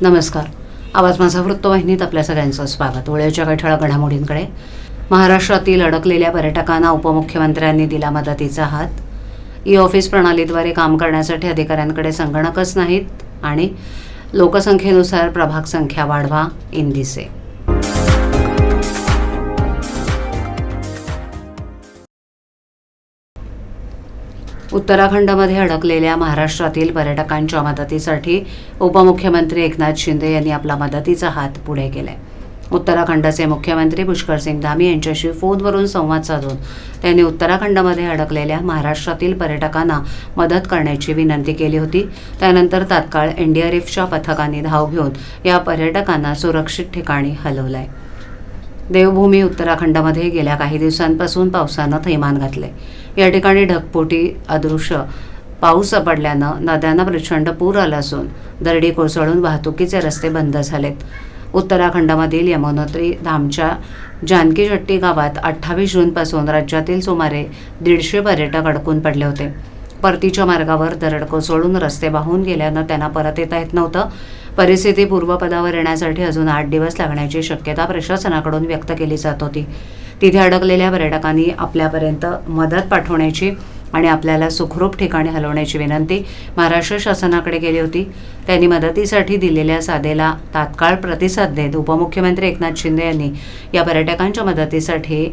नमस्कार. आवाज माझा वृत्तवाहिनीत आपल्या सगळ्यांचं स्वागत. वेळेच्या काही ठळक घडामोडींकडे. महाराष्ट्रातील अडकलेल्या पर्यटकांना उपमुख्यमंत्र्यांनी दिला मदतीचा हात. ई ऑफिस प्रणालीद्वारे काम करण्यासाठी अधिकाऱ्यांकडे संगणकच नाहीत आणि लोकसंख्येनुसार प्रभाग संख्या वाढवा, इंदिसे. उत्तराखंडमध्ये अडकलेल्या महाराष्ट्रातील पर्यटकांच्या मदतीसाठी उपमुख्यमंत्री एकनाथ शिंदे यांनी आपला मदतीचा हात पुढे केलाय. उत्तराखंडचे मुख्यमंत्री पुष्करसिंग धामी यांच्याशी फोनवरून संवाद साधून त्यांनी उत्तराखंडमध्ये अडकलेल्या महाराष्ट्रातील पर्यटकांना मदत करण्याची विनंती केली होती. त्यानंतर तात्काळ एनडीआरएफच्या पथकांनी धाव घेऊन या पर्यटकांना सुरक्षित ठिकाणी हलवलंय. देवभूमी उत्तराखंडमध्ये गेल्या काही दिवसांपासून पावसानं थैमान घातले. या ठिकाणी ढगफुटी अदृश्य पाऊस पडल्यानं नद्यांना प्रचंड पूर आला असून दरडी कोसळून वाहतुकीचे रस्ते बंद झालेत. उत्तराखंडमधील यमुनोत्री धामच्या जानकीचट्टी गावात 28 जूनपासून राज्यातील सुमारे 150 पर्यटक अडकून पडले होते. परतीच्या मार्गावर दरड कोसळून रस्ते वाहून गेल्यानं त्यांना परत येता येत नव्हतं. परिस्थिती पूर्वपदावर येण्यासाठी अजून 8 दिवस लागण्याची शक्यता प्रशासनाकडून व्यक्त केली जात होती. तिथे अडकलेल्या पर्यटकांनी आपल्यापर्यंत मदत पाठवण्याची आणि आपल्याला सुखरूप ठिकाणी हलवण्याची विनंती महाराष्ट्र शासनाकडे केली होती. त्यांनी मदतीसाठी दिलेल्या सादेला तात्काळ प्रतिसाद देत उपमुख्यमंत्री एकनाथ शिंदे यांनी या पर्यटकांच्या मदतीसाठी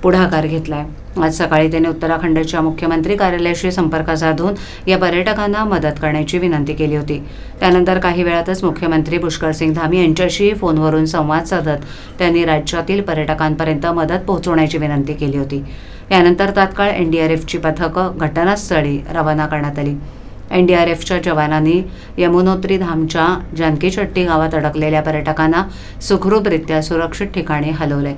पुढाकार घेतलाय. आज सकाळी त्यांनी उत्तराखंडच्या मुख्यमंत्री कार्यालयाशी संपर्क साधून या पर्यटकांना मदत करण्याची विनंती केली होती. त्यानंतर काही वेळातच मुख्यमंत्री पुष्करसिंग धामी यांच्याशी फोनवरून संवाद साधत त्यांनी राज्यातील पर्यटकांपर्यंत मदत पोहोचवण्याची विनंती केली होती. यानंतर तात्काळ एनडीआरएफची पथकं घटनास्थळी रवाना करण्यात आली. एनडीआरएफच्या जवानांनी यमुनोत्री धामच्या जानकीचट्टी गावात अडकलेल्या पर्यटकांना सुखरूपरित्या सुरक्षित ठिकाणी हलवले.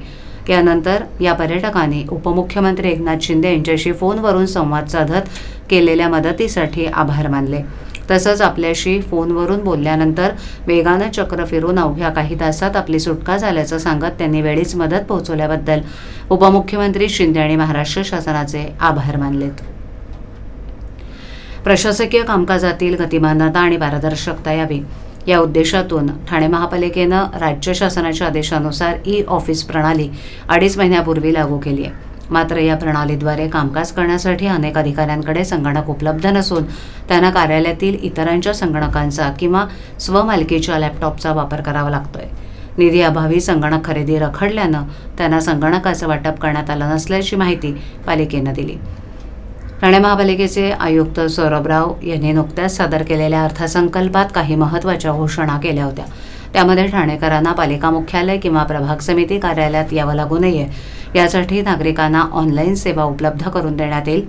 यानंतर या पर्यटकांनी उपमुख्यमंत्री एकनाथ शिंदे यांच्याशी फोनवरून संवाद साधत केलेल्या मदतीसाठी आभार मानले. तसंच आपल्याशी फोनवरून बोलल्यानंतर वेगानं चक्र फिरून अवघ्या काही तासात आपली सुटका झाल्याचं सांगत त्यांनी वेळीच मदत पोहोचवल्याबद्दल उपमुख्यमंत्री शिंदे आणि महाराष्ट्र शासनाचे आभार मानलेत. प्रशासकीय कामकाजातील गतिमानता आणि पारदर्शकता यावी या उद्देशातून ठाणे महापालिकेनं राज्य शासनाच्या आदेशानुसार ई ऑफिस प्रणाली 2.5 महिन्यापूर्वी लागू केली आहे. मात्र या प्रणालीद्वारे कामकाज करण्यासाठी अनेक अधिकाऱ्यांकडे संगणक उपलब्ध नसून त्यांना कार्यालयातील इतरांच्या संगणकांचा किंवा स्वमालकीच्या लॅपटॉपचा वापर करावा लागतोय. निधी अभावी संगणक खरेदी रखडल्यानं त्यांना संगणकाचं वाटप करण्यात आलं नसल्याची माहिती पालिकेनं दिली. ठाणे महापालिकेचे आयुक्त सौरभराव यांनी नुकत्याच सादर केलेल्या अर्थसंकल्पात काही महत्त्वाच्या घोषणा केल्या होत्या. त्यामध्ये ठाणेकरांना पालिका मुख्यालय किंवा प्रभाग समिती कार्यालयात यावं लागू नये यासाठी नागरिकांना ऑनलाईन सेवा उपलब्ध करून देण्यात येईल.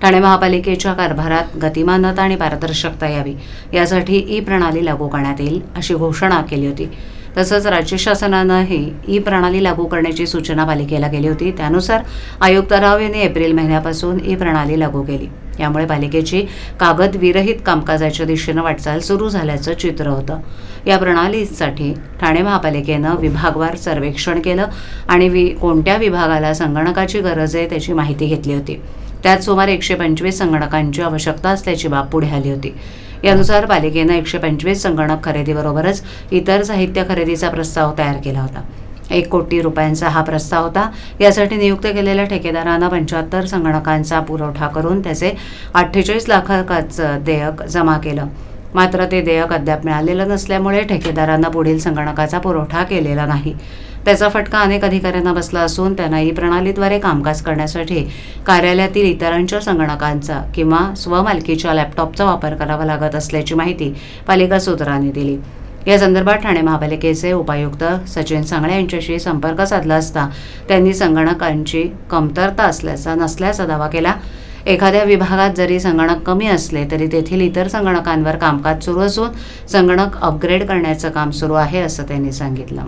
ठाणे महापालिकेच्या कारभारात गतिमानता आणि पारदर्शकता यावी यासाठी ई प्रणाली लागू करण्यात येईल अशी घोषणा केली होती. तसंच राज्य शासनानंही ई प्रणाली लागू करण्याची सूचना पालिकेला केली होती. त्यानुसार आयुक्त राव यांनी एप्रिल महिन्यापासून ई प्रणाली लागू केली. यामुळे पालिकेची कागदविरहित कामकाजाच्या दिशेनं वाटचाल सुरू झाल्याचं चित्र होतं. या प्रणालीसाठी ठाणे महापालिकेनं विभागवार सर्वेक्षण केलं आणि कोणत्या विभागाला संगणकाची गरज आहे त्याची माहिती घेतली होती. त्यात सुमारे 125 संगणकांची आवश्यकता असल्याची बाब पुढे आली होती. यानुसार पालिकेनं 125 संगणक खरेदीबरोबरच इतर साहित्य खरेदीचा प्रस्ताव तयार केला होता. 1 कोटी रुपयांचा हा प्रस्ताव होता. यासाठी नियुक्त केलेल्या ठेकेदारानं 75 संगणकांचा पुरवठा करून त्याचे 48 लाखाचं देयक जमा केलं. मात्र ते देयक अद्याप मिळालेलं नसल्यामुळे ठेकेदारांना पुढील संगणकाचा पुरवठा केलेला नाही. त्याचा फटका अनेक अधिकाऱ्यांना बसला असून त्यांना ई प्रणालीद्वारे कामकाज करण्यासाठी कार्यालयातील इतरांच्या संगणकांचा किंवा स्वमालकीच्या लॅपटॉपचा वापर करावा लागत असल्याची माहिती पालिका सूत्रांनी दिली. या संदर्भात ठाणे महापालिकेचे उपायुक्त सचिन सांगळे यांच्याशी संपर्क साधला असता त्यांनी संगणकांची कमतरता नसल्याचा दावा केला. एखाद्या विभागात जरी संगणक कमी असले तरी तेथील इतर संगणकांवर कामकाज सुरू असून संगणक अपग्रेड करण्याचं काम सुरू आहे असं त्यांनी सांगितलं.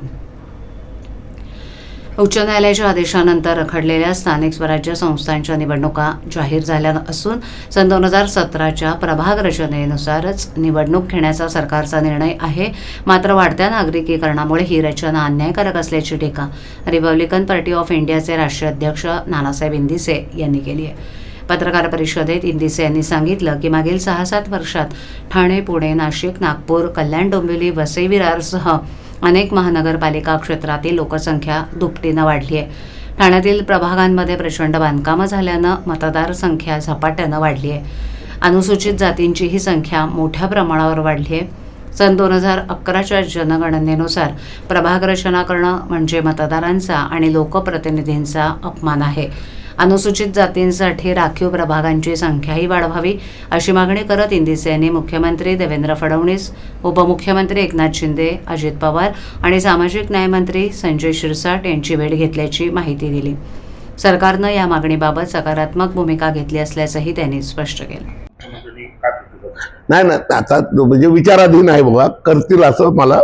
उच्च न्यायालयाच्या आदेशानंतर रखडलेल्या स्थानिक स्वराज्य संस्थांच्या निवडणुका जाहीर झाल्या असून सन 2017च्या प्रभाग रचनेनुसारच निवडणूक घेण्याचा सरकारचा निर्णय आहे. मात्र वाढत्या नागरिकीकरणामुळे ही रचना अन्यायकारक असल्याची टीका रिपब्लिकन पार्टी ऑफ इंडियाचे राष्ट्रीय अध्यक्ष नानासाहेब इंदिसे यांनी केली आहे. पत्रकार परिषदेत इंदिसे यांनी सांगितलं की मागील 6-7 वर्षात ठाणे, पुणे, नाशिक, नागपूर, कल्याण, डोंबिवली, वसई विरारसह अनेक महानगरपालिका क्षेत्रातील लोकसंख्या दुपटीनं वाढली आहे. ठाण्यातील प्रभागांमध्ये प्रचंड बांधकामं झाल्यानं मतदार संख्या झपाट्यानं वाढली आहे. अनुसूचित जातींची ही संख्या मोठ्या प्रमाणावर वाढली आहे. सन 2011च्या जनगणनेनुसार प्रभाग रचना करणं म्हणजे मतदारांचा आणि लोकप्रतिनिधींचा अपमान आहे. अनुसूचित जातींसाठी राखीव प्रभागांची संख्याही वाढवावी अशी मागणी करत इंदिसे यांनी मुख्यमंत्री देवेंद्र फडणवीस, उपमुख्यमंत्री एकनाथ शिंदे, अजित पवार आणि सामाजिक न्याय मंत्री संजय शिरसाट यांची भेट घेतल्याची माहिती दिली. सरकारनं या मागणीबाबत सकारात्मक भूमिका घेतली असल्याचंही त्यांनी स्पष्ट केलं. नाही ना, आता म्हणजे विचाराधीन आहे बाबा, करतील असं मला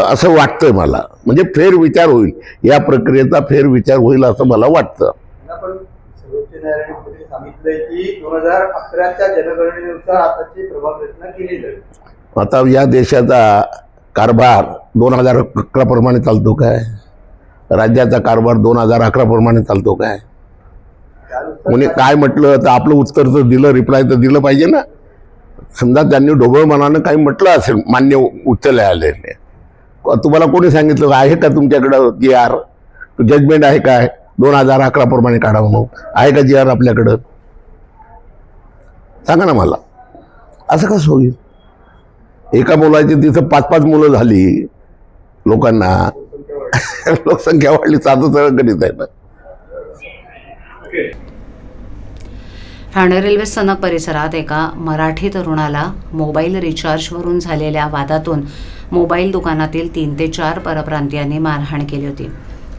असं वाटतंय. मला म्हणजे फेरविचार होईल, या प्रक्रियेचा फेरविचार होईल असं मला वाटतं. पण सर्वोच्च न्यायालयाने सांगितलंय की 2011च्या जनगणनेनुसार आताची प्रभाग रचना केली जाईल. आता या देशाचा कारभार 2011 प्रमाणे चालतो काय? राज्याचा कारभार 2011 प्रमाणे चालतो काय? कोणी काय म्हटलं तर आपलं उत्तर तर दिलं, रिप्लाय तर दिलं पाहिजे ना. समजा त्यांनी ढोबळ मनानं काही म्हटलं असेल मान्य उच्च न्यायालयाने, तुम्हाला कोणी सांगितलं आहे का तुमच्याकडं GR जजमेंट आहे काय 2011 प्रमाणे काढा म्हणून? आहे का GR आपल्याकडं? सांगा ना मला. असं कसं होईल? एका मुलाची तिथं 5-5 मुलं झाली लोकांना. लोकसंख्या वाढली, साधं सरळ गणित आहे ना. ठाणे रेल्वे स्थानक परिसरात एका मराठी तरुणाला मोबाईल रिचार्जवरून झालेल्या वादातून मोबाईल दुकानातील 3 ते 4 परप्रांतीयांनी मारहाण केली होती.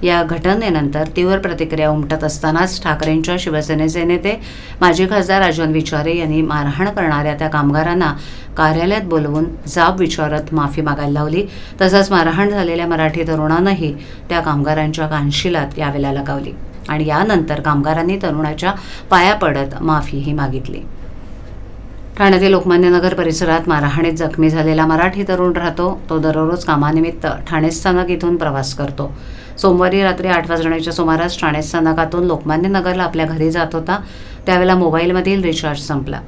या घटनेनंतर तीव्र प्रतिक्रिया उमटत असतानाच ठाकरेंच्या शिवसेनेचे नेते माजी खासदार राजन विचारे यांनी मारहाण करणाऱ्या त्या कामगारांना कार्यालयात बोलवून जाब विचारत माफी मागायला लावली. तसंच मारहाण झालेल्या मराठी तरुणानंही त्या कामगारांच्या कानशिलात यावेला लगावली आणि यानंतर कामगारांनी तरुणाच्या पाया पडत माफीही मागितली. ठाण्यातील लोकमान्य नगर परिसरात मारहाणीत जखमी झालेला मराठी तरुण राहतो. तो दररोज कामानिमित्त ठाणे स्थानक इथून प्रवास करतो. सोमवारी रात्री 8 वाजण्याच्या सुमारास ठाणे स्थानकातून लोकमान्य नगरला आपल्या घरी जात होता. त्यावेळेला मोबाईलमधील रिचार्ज संपला.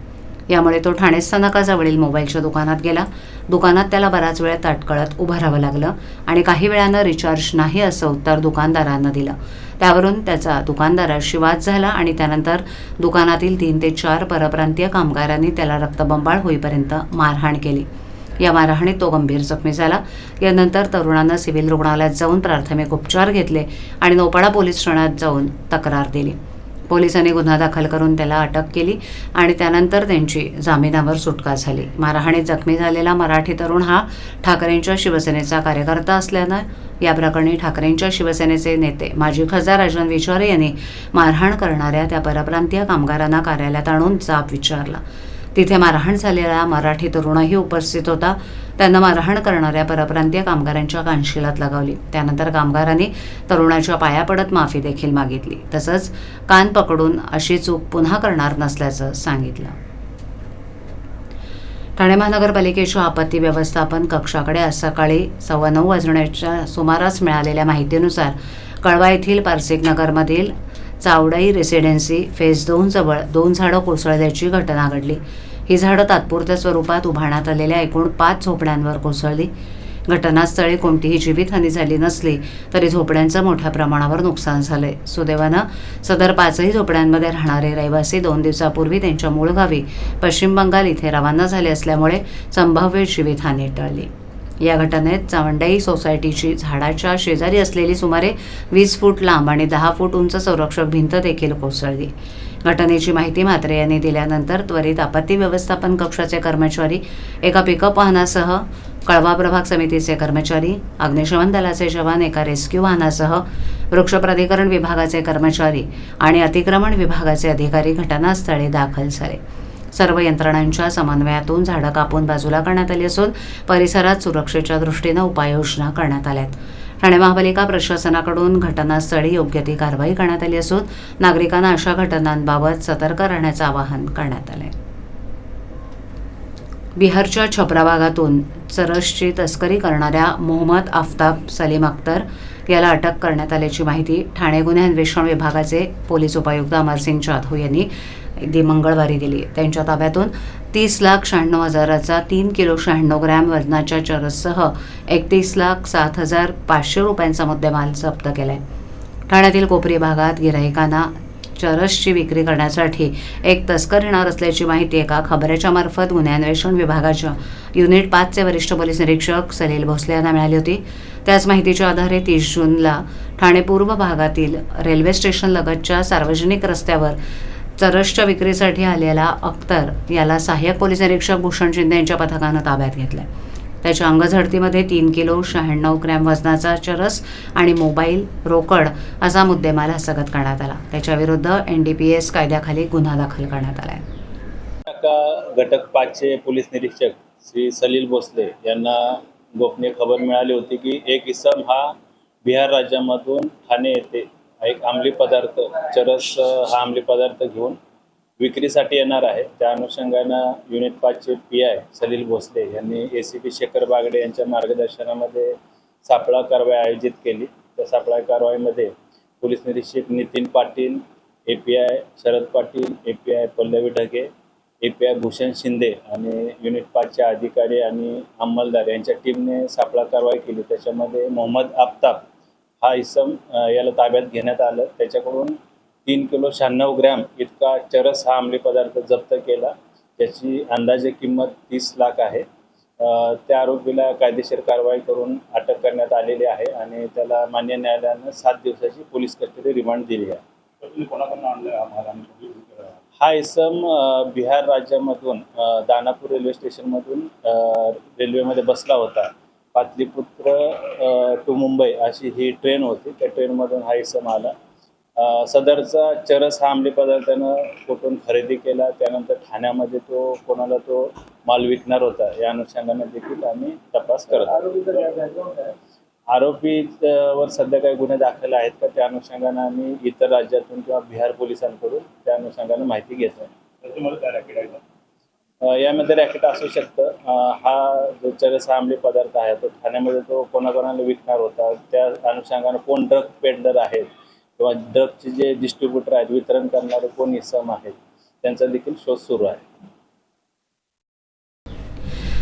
यामुळे तो ठाणे स्थानकाजवळील मोबाईलच्या दुकानात गेला. दुकानात त्याला बराच वेळ ताटकळत उभं राहावं लागलं आणि काही वेळानं रिचार्ज नाही असं उत्तर दुकानदारानं दिलं. त्यावरून त्याचा दुकानदाराशी वाद झाला आणि त्यानंतर दुकानातील 3 ते 4 परप्रांतीय कामगारांनी त्याला रक्तबंबाळ होईपर्यंत मारहाण केली. या मारहाणीत तो गंभीर जखमी झाला. यानंतर तरुणानं सिव्हिल रुग्णालयात जाऊन प्राथमिक उपचार घेतले आणि नौपाडा पोलीस ठाण्यात जाऊन तक्रार दिली. पोलिसांनी गुन्हा दाखल करून त्याला अटक केली आणि त्यानंतर त्यांची जामिनावर सुटका झाली. मारहाणीत जखमी झालेला मराठी तरुण हा ठाकरेंच्या शिवसेनेचा कार्यकर्ता असल्यानं या प्रकरणी ठाकरेंच्या शिवसेनेचे नेते माजी खासदार राजन विचारे यांनी मारहाण करणाऱ्या त्या परप्रांतीय कामगारांना कार्यालयात आणून जाब विचारला. तिथे मारहाण झालेला मराठी तरुणही उपस्थित होता. त्यांना मारहाण करणाऱ्या परप्रांतीय कामगारांच्या कानशिलात लगावली. त्यानंतर कामगारांनी तरुणाच्या पाया पडत माफी देखील मागितली. तसंच कान पकडून अशी चूक पुन्हा करणार नसल्याचं सांगितलं. ठाणे महानगरपालिकेच्या आपत्ती व्यवस्थापन कक्षाकडे आज सकाळी 9:15 वाजण्याच्या सुमारास मिळालेल्या माहितीनुसार कळवा येथील पारसिक नगरमधील चावडाई रेसिडेन्सी फेज 2 जवळ 2 झाडं कोसळल्याची घटना घडली. ही झाडं तात्पुरत्या स्वरूपात उभारण्यात आलेल्या एकूण 5 झोपड्यांवर कोसळली. घटनास्थळी कोणतीही जीवितहानी झाली नसली तरी झोपड्यांचं मोठ्या प्रमाणावर नुकसान झालंय. सुदैवानं सदर 5ही झोपड्यांमध्ये राहणारे रहिवासी 2 दिवसापूर्वी त्यांच्या मूळ गावी पश्चिम बंगाल इथे रवाना झाले असल्यामुळे संभाव्य जीवितहानी टळली. या घटनेत चावंडाई सोसायटीची झाडाच्या शेजारी असलेली सुमारे 20 फूट लांब आणि 10 फूट उंच संरक्षक भिंत देखील कोसळली. घटनेची माहिती म्हात्रे यांनी दिल्यानंतर त्वरित आपत्ती व्यवस्थापन कक्षाचे कर्मचारी, एका पिकअप वाहनासह कळवा प्रभाग समितीचे कर्मचारी, अग्निशमन दलाचे जवान एका रेस्क्यू वाहनासह, वृक्ष प्राधिकरण विभागाचे कर्मचारी आणि अतिक्रमण विभागाचे अधिकारी घटनास्थळी दाखल झाले. सर्व यंत्रणांच्या समन्वयातून झाडं कापून बाजूला करण्यात आली असून परिसरात सुरक्षेच्या दृष्टीनं उपाययोजना करण्यात आल्यात. ठाणे महापालिका प्रशासनाकडून घटनास्थळी योग्य ती कारवाई करण्यात आली असून नागरिकांना अशा घटनांबाबत सतर्क राहण्याचं आवाहन करण्यात आलंय. बिहारच्या छपरा भागातून चरसची तस्करी करणाऱ्या मोहम्मद आफताब सलीम अख्तर याला अटक करण्यात आल्याची माहिती ठाणे गुन्हे अन्वेषण विभागाचे पोलीस उपायुक्त अमरसिंग जाधव यांनी मंगळवारी दिली. त्यांच्या ताब्यातून 30,96,000चा 3 किलो 96 ग्रॅम वजनाच्या चरससह 31,07,500 रुपयांचा मुद्देमाल जप्त केलाय. ठाण्यातील कोपरी भागात गिऱ्हाईकांना चरसची विक्री करण्यासाठी एक तस्कर येणार असल्याची माहिती एका खबरेच्या मार्फत गुन्हे अन्वेषण विभागाच्या युनिट 5चे वरिष्ठ पोलीस निरीक्षक सलील भोसले यांना मिळाली होती. त्याच माहितीच्या आधारे 30 जूनला ठाणे पूर्व भागातील रेल्वे स्टेशन लगतच्या सार्वजनिक रस्त्यावर चरसच्या विक्रीसाठी आलेला अख्तर याला सहाय्यक पोलीस निरीक्षक भूषण शिंदे यांच्या पथकानं ताब्यात घेतलंय. त्याच्या अंगझडतीमध्ये 3 किलो 96 ग्रॅम वजनाचा चरस आणि मोबाईल, रोकड असा मुद्देमाल हस्तगत करण्यात आला. त्याच्याविरुद्ध NDPS कायद्याखाली गुन्हा दाखल करण्यात आला आहे. घटक 5चे पोलीस निरीक्षक श्री सलील भोसले यांना गोपनीय खबर मिळाली होती की एक इसम हा बिहार राज्यामधून ठाणे येथे एक अंमली पदार्थ चरस हा अंमली पदार्थ घेऊन विक्रीसाठी येणार आहे. त्या अनुषंगानं युनिट 5चे PI सलील भोसले यांनी ACP शेखर बागडे यांच्या मार्गदर्शनामध्ये सापळा कारवाई आयोजित केली. त्या सापळा कारवाईमध्ये पोलीस निरीक्षक Nitin Patil, API Sharad Patil, API Pallavi Dhage, API Bhushan Shinde आणि युनिट 5चे अधिकारी आणि अंमलदार यांच्या टीमने सापळा कारवाई केली. त्याच्यामध्ये मोहम्मद आफ्ताब हा इसम याला ताब्यात घेण्यात आलं. त्याच्याकडून 3 किलो 96 ग्रॅम इतका चरस हा अंमली पदार्थ जप्त केला. त्याची अंदाजे किंमत 30 लाख आहे. त्या आरोपीला कायदेशीर कारवाई करून अटक करण्यात आलेली आहे आणि त्याला मान्य न्यायालयानं 7 दिवसाची पोलीस कस्टडी रिमांड दिली आहे. हा इसम बिहार राज्यामधून दानापूर रेल्वे स्टेशनमधून रेल्वेमध्ये बसला होता. पाटलीपुत्र टू मुंबई अशी ही ट्रेन होती. त्या ट्रेनमधून हा इसम आला. सदरचा चरस हा अंमली पदार्थानं कुठून खरेदी केला, त्यानंतर ठाण्यामध्ये तो कोणाला तो माल विकणार होता या अनुषंगाने देखील आम्ही तपास करत आहोत. आरोपीवर सध्या काही गुन्हे दाखल आहेत का त्या अनुषंगाने आम्ही इतर राज्यातून किंवा बिहार पोलिसांकडून त्या अनुषंगाने माहिती घेत आहे. यामध्ये रॅकेट असू शकतं. हा जो चरस हा अंमली पदार्थ आहे तो ठाण्यामध्ये तो कोणाकोणाला विकणार होता, त्या अनुषंगाने कोण ड्रग पेडलर आहेत किंवा ड्रगचे जे डिस्ट्रीब्युटर आहेत, वितरण करणारे कोण इसम आहेत, त्यांचा देखील शोध सुरू आहे.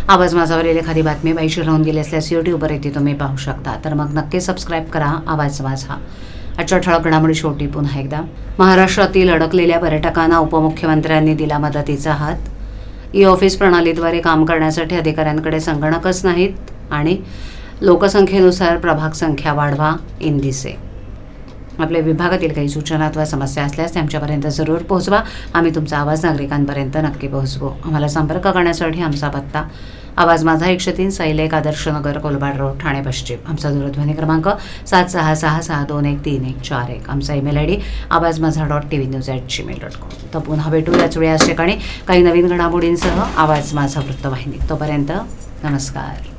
आवाज माझावरील एखादी बातमी बाईशी राहून गेली असल्यास यूट्यूबवर येते तुम्ही पाहू शकता. तर मग नक्की सबस्क्राईब करा आवाज माझा. आजच्या ठळक घडामोडी शेवटी पुन्हा एकदा. महाराष्ट्रातील अडकलेल्या पर्यटकांना उपमुख्यमंत्र्यांनी दिला मदतीचा हात. ई-ऑफिस प्रणालीद्वारे काम करण्यासाठी अधिकाऱ्यांकडे संगणकच नाहीत आणि लोकसंख्येनुसार प्रभाग संख्या वाढवा इंदिसे. आपल्या विभागातील काही सूचना अथवा समस्या असल्यास आमच्यापर्यंत जरूर पोहोचवा. आम्ही तुमचा आवाज नागरिकांपर्यंत नक्की पोहोचवू. आम्हाला संपर्क करण्यासाठी आमचा पत्ता आवाज माझा 103 साईलेक आदर्श नगर कोलबाड रोड ठाणे पश्चिम. आमचा दूरध्वनी क्रमांक 7666213141. आमचा ईमेल ID awazmaza.tvnews@gmail.com. तर पुन्हा भेटू याच वेळी याच ठिकाणी काही नवीन घडामोडींसह आवाज माझा वृत्तवाहिनी. तोपर्यंत नमस्कार.